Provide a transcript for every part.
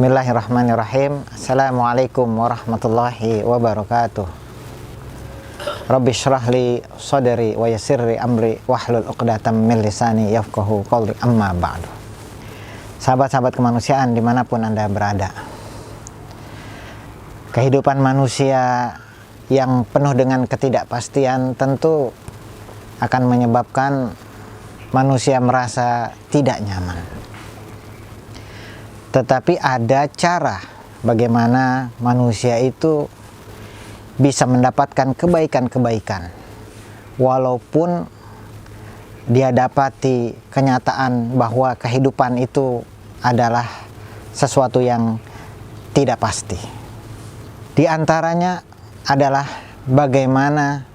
Bismillahirrahmanirrahim. Assalamualaikum warahmatullahi wabarakatuh. Rabbi syrah li sadri wa yassirli amri wahlul 'uqdatam min lisani yafqahu qawli, amma ba'du. Sahabat-sahabat kemanusiaan dimanapun Anda berada, kehidupan manusia yang penuh dengan ketidakpastian tentu akan menyebabkan manusia merasa tidak nyaman. Tetapi ada cara bagaimana manusia itu bisa mendapatkan kebaikan-kebaikan walaupun dia dapati kenyataan bahwa kehidupan itu adalah sesuatu yang tidak pasti. Di antaranya adalah bagaimana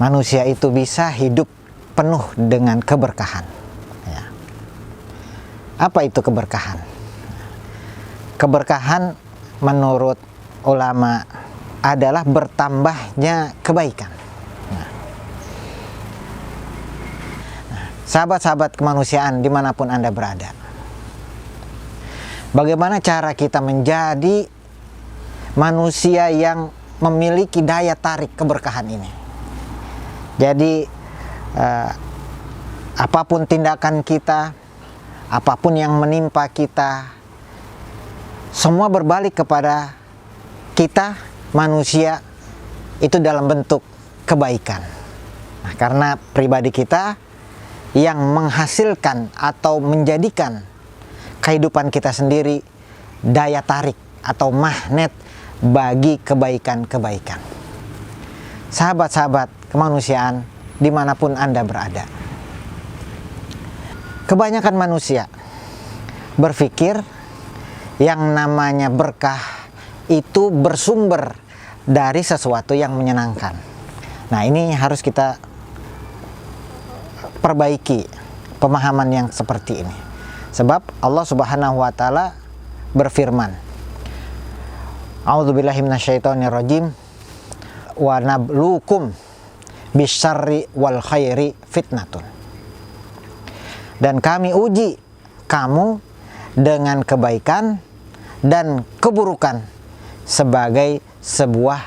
manusia itu bisa hidup penuh dengan keberkahan. Ya. Apa itu keberkahan? Keberkahan menurut ulama adalah bertambahnya kebaikan. Sahabat-sahabat kemanusiaan dimanapun Anda berada, bagaimana cara kita menjadi manusia yang memiliki daya tarik keberkahan ini? Jadi apapun tindakan kita, apapun yang menimpa kita, semua berbalik kepada kita manusia itu dalam bentuk kebaikan. Nah, karena pribadi kita yang menghasilkan atau menjadikan kehidupan kita sendiri daya tarik atau magnet bagi kebaikan-kebaikan. Sahabat-sahabat kemanusiaan dimanapun Anda berada, kebanyakan manusia berpikir yang namanya berkah itu bersumber dari sesuatu yang menyenangkan. Nah, ini harus kita perbaiki pemahaman yang seperti ini. Sebab Allah Subhanahu wa taala berfirman, A'udzubillahi minasyaitonirrajim, wa nabluukum bisyarri wal khairi fitnatun. Dan kami uji kamu dengan kebaikan dan keburukan sebagai sebuah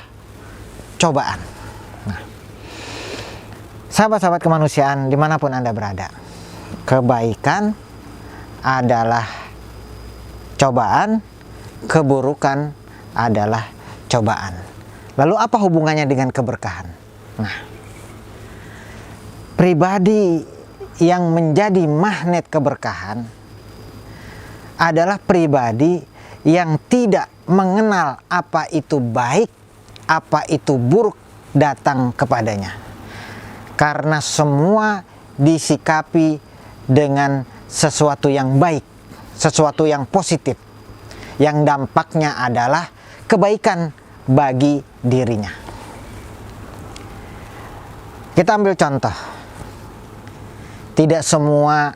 cobaan. Nah, sahabat-sahabat kemanusiaan dimanapun Anda berada, kebaikan adalah cobaan, keburukan adalah cobaan. Lalu apa hubungannya dengan keberkahan? Nah, pribadi yang menjadi magnet keberkahan adalah pribadi yang tidak mengenal apa itu baik, apa itu buruk datang kepadanya. Karena semua disikapi dengan sesuatu yang baik, sesuatu yang positif, yang dampaknya adalah kebaikan bagi dirinya. Kita ambil contoh. Tidak semua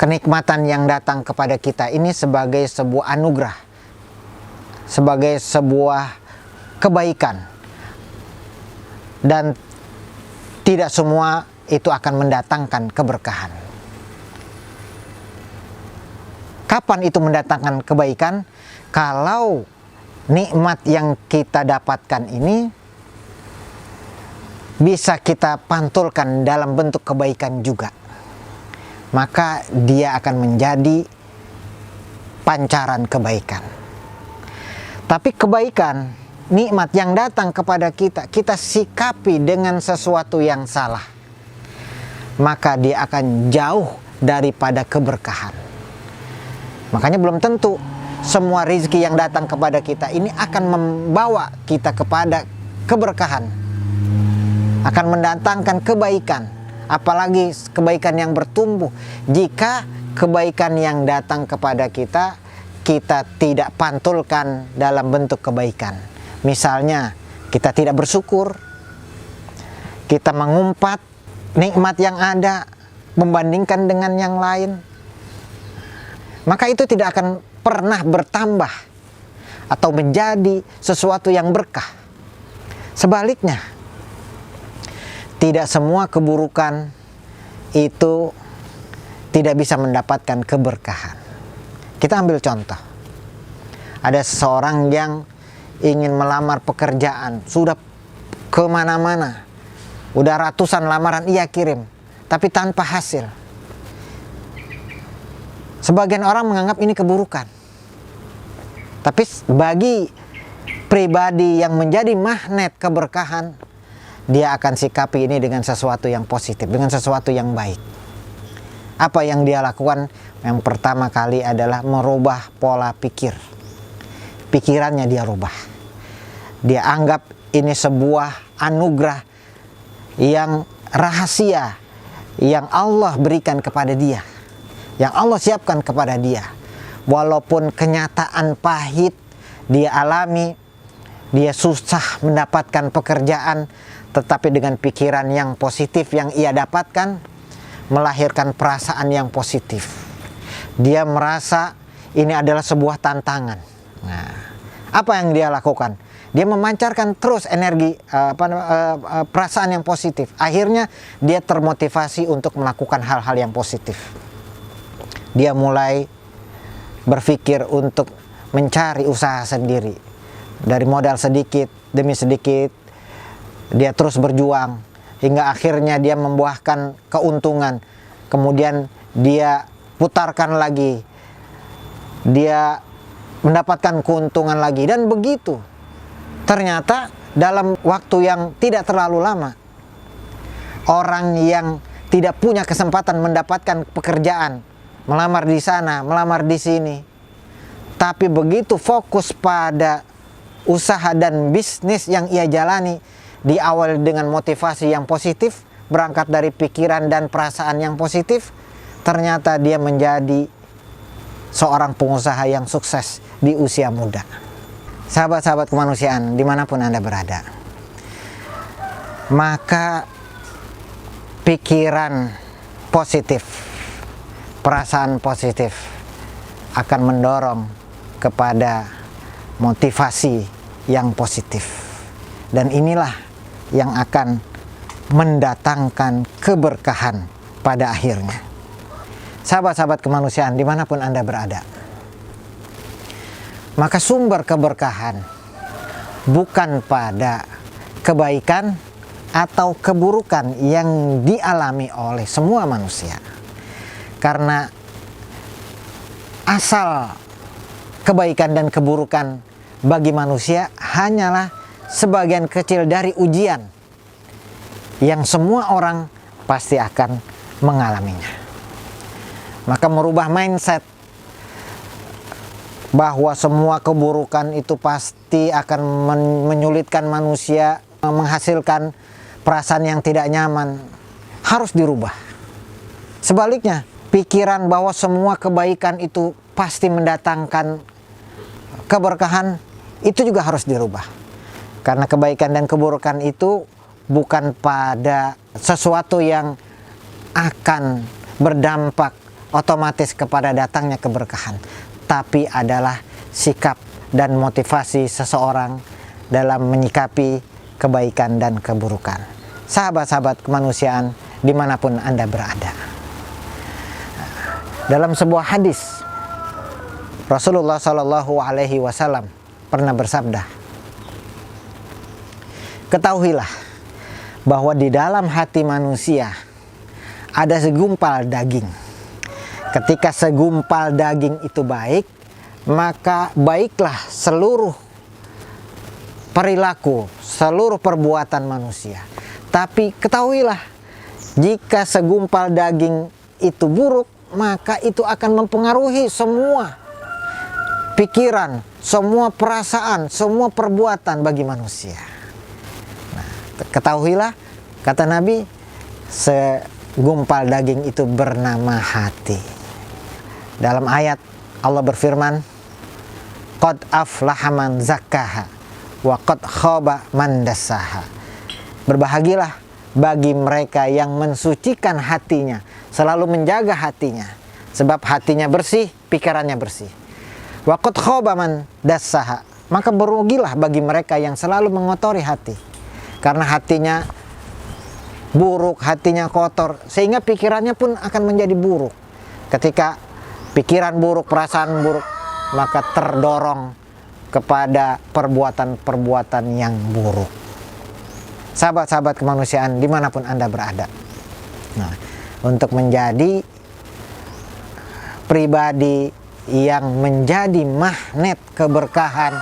kenikmatan yang datang kepada kita ini sebagai sebuah anugerah, sebagai sebuah kebaikan, dan tidak semua itu akan mendatangkan keberkahan. Kapan itu mendatangkan kebaikan? Kalau nikmat yang kita dapatkan ini bisa kita pantulkan dalam bentuk kebaikan juga, maka dia akan menjadi pancaran kebaikan. Tapi kebaikan, nikmat yang datang kepada kita, kita sikapi dengan sesuatu yang salah, maka dia akan jauh daripada keberkahan. Makanya belum tentu semua rezeki yang datang kepada kita ini akan membawa kita kepada keberkahan, akan mendatangkan kebaikan. Apalagi kebaikan yang bertumbuh, jika kebaikan yang datang kepada kita, kita tidak pantulkan dalam bentuk kebaikan. Misalnya, kita tidak bersyukur, kita mengumpat nikmat yang ada, membandingkan dengan yang lain, maka itu tidak akan pernah bertambah atau menjadi sesuatu yang berkah. Sebaliknya, tidak semua keburukan itu tidak bisa mendapatkan keberkahan. Kita ambil contoh. Ada seseorang yang ingin melamar pekerjaan, sudah kemana-mana, udah ratusan lamaran ia kirim, tapi tanpa hasil. Sebagian orang menganggap ini keburukan. Tapi bagi pribadi yang menjadi magnet keberkahan, dia akan sikapi ini dengan sesuatu yang positif, dengan sesuatu yang baik. Apa yang dia lakukan? Yang pertama kali adalah merubah pola pikir. Pikirannya dia rubah. Dia anggap ini sebuah anugerah yang rahasia yang Allah berikan kepada dia, yang Allah siapkan kepada dia. Walaupun kenyataan pahit dia alami, dia susah mendapatkan pekerjaan, tetapi dengan pikiran yang positif yang ia dapatkan melahirkan perasaan yang positif. Dia merasa ini adalah sebuah tantangan. Nah, apa yang dia lakukan? Dia memancarkan terus energi, perasaan yang positif. Akhirnya dia termotivasi untuk melakukan hal-hal yang positif. Dia mulai berpikir untuk mencari usaha sendiri. Dari modal sedikit demi sedikit, dia terus berjuang hingga akhirnya dia membuahkan keuntungan. Kemudian dia putarkan lagi, dia mendapatkan keuntungan lagi, dan begitu. Ternyata dalam waktu yang tidak terlalu lama, orang yang tidak punya kesempatan mendapatkan pekerjaan, melamar di sana, melamar di sini, tapi begitu fokus pada usaha dan bisnis yang ia jalani, diawali dengan motivasi yang positif, berangkat dari pikiran dan perasaan yang positif, ternyata dia menjadi seorang pengusaha yang sukses di usia muda. Sahabat-sahabat kemanusiaan dimanapun Anda berada, maka pikiran positif, perasaan positif akan mendorong kepada motivasi yang positif, dan inilah yang akan mendatangkan keberkahan pada akhirnya. Sahabat-sahabat kemanusiaan dimanapun Anda berada, maka sumber keberkahan bukan pada kebaikan atau keburukan yang dialami oleh semua manusia. Karena asal kebaikan dan keburukan bagi manusia hanyalah sebagian kecil dari ujian yang semua orang pasti akan mengalaminya. Maka merubah mindset bahwa semua keburukan itu pasti akan menyulitkan manusia, menghasilkan perasaan yang tidak nyaman, harus dirubah. Sebaliknya, pikiran bahwa semua kebaikan itu pasti mendatangkan keberkahan, itu juga harus dirubah. Karena kebaikan dan keburukan itu bukan pada sesuatu yang akan berdampak otomatis kepada datangnya keberkahan, tapi adalah sikap dan motivasi seseorang dalam menyikapi kebaikan dan keburukan. Sahabat-sahabat kemanusiaan dimanapun Anda berada, dalam sebuah hadis Rasulullah Shallallahu Alaihi Wasallam pernah bersabda, ketahuilah bahwa di dalam hati manusia ada segumpal daging. Ketika segumpal daging itu baik, maka baiklah seluruh perilaku, seluruh perbuatan manusia. Tapi ketahuilah, jika segumpal daging itu buruk, maka itu akan mempengaruhi semua pikiran, semua perasaan, semua perbuatan bagi manusia. Nah, ketahuilah, kata Nabi, segumpal daging itu bernama hati. Dalam ayat Allah berfirman, qad aflaha man zakkaha wa qad khaba man dassaha. Berbahagialah bagi mereka yang mensucikan hatinya, selalu menjaga hatinya, sebab hatinya bersih, pikirannya bersih. Wa qad khaba man dassaha. Maka berugilah bagi mereka yang selalu mengotori hati, karena hatinya buruk, hatinya kotor, sehingga pikirannya pun akan menjadi buruk. Ketika pikiran buruk, perasaan buruk, maka terdorong kepada perbuatan-perbuatan yang buruk. Sahabat-sahabat kemanusiaan dimanapun Anda berada. Nah, untuk menjadi pribadi yang menjadi magnet keberkahan,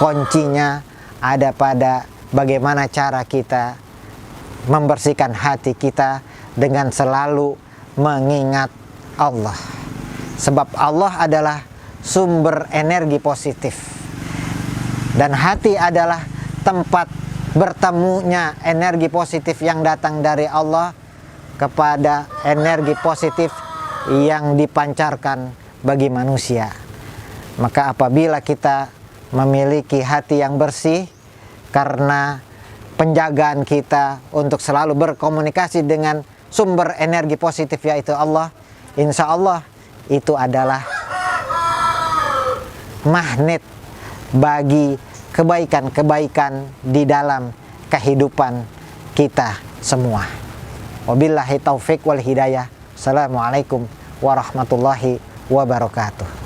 kuncinya ada pada bagaimana cara kita membersihkan hati kita dengan selalu mengingat Allah. Sebab Allah adalah sumber energi positif. Dan hati adalah tempat bertemunya energi positif yang datang dari Allah kepada energi positif yang dipancarkan bagi manusia. Maka apabila kita memiliki hati yang bersih karena penjagaan kita untuk selalu berkomunikasi dengan sumber energi positif yaitu Allah, insya Allah itu adalah magnet bagi kebaikan-kebaikan di dalam kehidupan kita semua. Wabillahi taufik wal hidayah. Assalamualaikum warahmatullahi wabarakatuh.